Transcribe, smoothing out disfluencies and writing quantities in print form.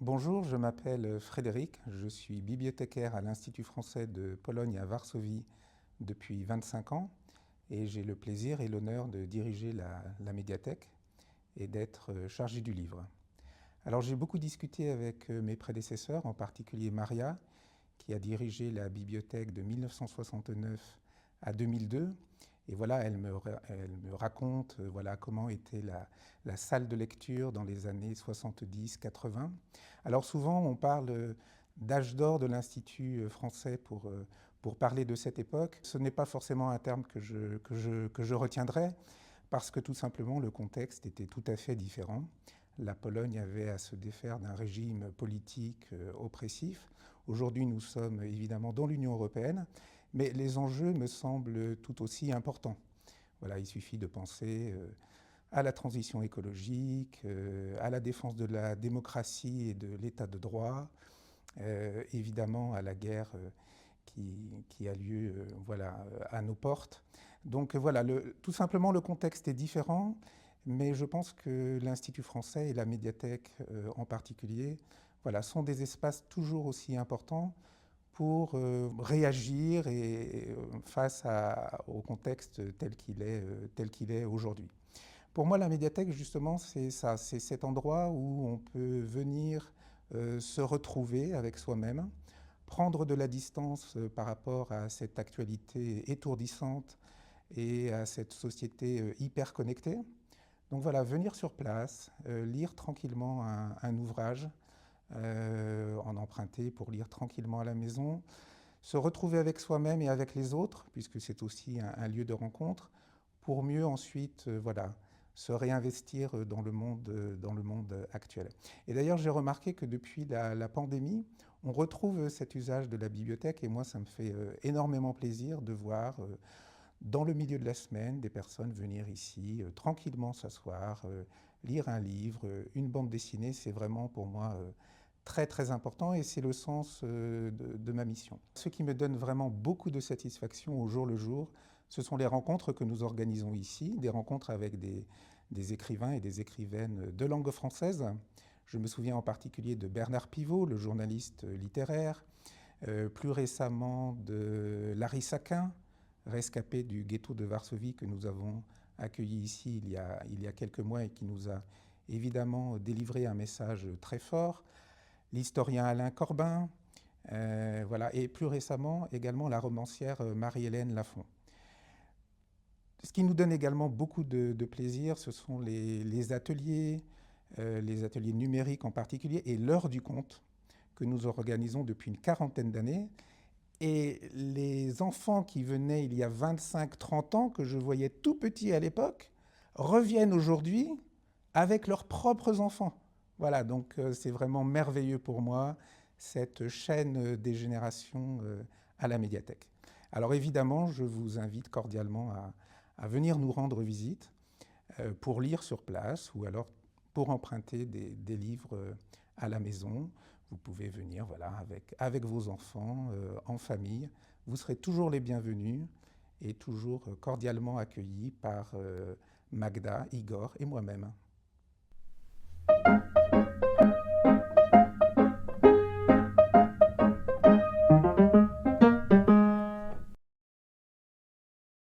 Bonjour, je m'appelle Frédéric, je suis bibliothécaire à l'Institut français de Pologne à Varsovie depuis 25 ans et j'ai le plaisir et l'honneur de diriger la médiathèque et d'être chargé du livre. Alors j'ai beaucoup discuté avec mes prédécesseurs, en particulier Maria, qui a dirigé la bibliothèque de 1969 à 2002. Et voilà, elle me raconte voilà, comment était la salle de lecture dans les années 70-80. Alors souvent, on parle d'âge d'or de l'Institut français pour parler de cette époque. Ce n'est pas forcément un terme que je retiendrai, parce que tout simplement, le contexte était tout à fait différent. La Pologne avait à se défaire d'un régime politique oppressif. Aujourd'hui, nous sommes évidemment dans l'Union européenne, mais les enjeux me semblent tout aussi importants. Voilà, il suffit de penser à la transition écologique, à la défense de la démocratie et de l'état de droit, évidemment à la guerre qui a lieu voilà, à nos portes. Donc voilà, tout simplement le contexte est différent, mais je pense que l'Institut français et la médiathèque en particulier voilà, sont des espaces toujours aussi importants pour réagir face au contexte tel qu'il est aujourd'hui. Pour moi, la médiathèque, justement, c'est ça, c'est cet endroit où on peut venir se retrouver avec soi-même, prendre de la distance par rapport à cette actualité étourdissante et à cette société hyper connectée. Donc voilà, venir sur place, lire tranquillement un ouvrage, en emprunter pour lire tranquillement à la maison, se retrouver avec soi-même et avec les autres, puisque c'est aussi un lieu de rencontre, pour mieux ensuite voilà, se réinvestir dans le monde actuel. Et d'ailleurs, j'ai remarqué que depuis la pandémie, on retrouve cet usage de la bibliothèque, et moi, ça me fait énormément plaisir de voir dans le milieu de la semaine des personnes venir ici, tranquillement s'asseoir, lire un livre, une bande dessinée. C'est vraiment pour moi très très important et c'est le sens de ma mission. Ce qui me donne vraiment beaucoup de satisfaction au jour le jour, ce sont les rencontres que nous organisons ici, des rencontres avec des écrivains et des écrivaines de langue française. Je me souviens en particulier de Bernard Pivot, le journaliste littéraire, plus récemment de Larry Saquin, rescapé du ghetto de Varsovie que nous avons accueilli ici il y a quelques mois et qui nous a évidemment délivré un message très fort. L'historien Alain Corbin, voilà, et plus récemment également la romancière Marie-Hélène Lafon. Ce qui nous donne également beaucoup de plaisir, ce sont les ateliers numériques en particulier, et l'heure du conte que nous organisons depuis une quarantaine d'années. Et les enfants qui venaient il y a 25-30 ans, que je voyais tout petits à l'époque, reviennent aujourd'hui avec leurs propres enfants. Voilà, donc c'est vraiment merveilleux pour moi, cette chaîne des générations à la médiathèque. Alors évidemment, je vous invite cordialement à venir nous rendre visite pour lire sur place ou alors pour emprunter des livres à la maison. Vous pouvez venir voilà, avec vos enfants, en famille. Vous serez toujours les bienvenus et toujours cordialement accueillis par Magda, Igor et moi-même.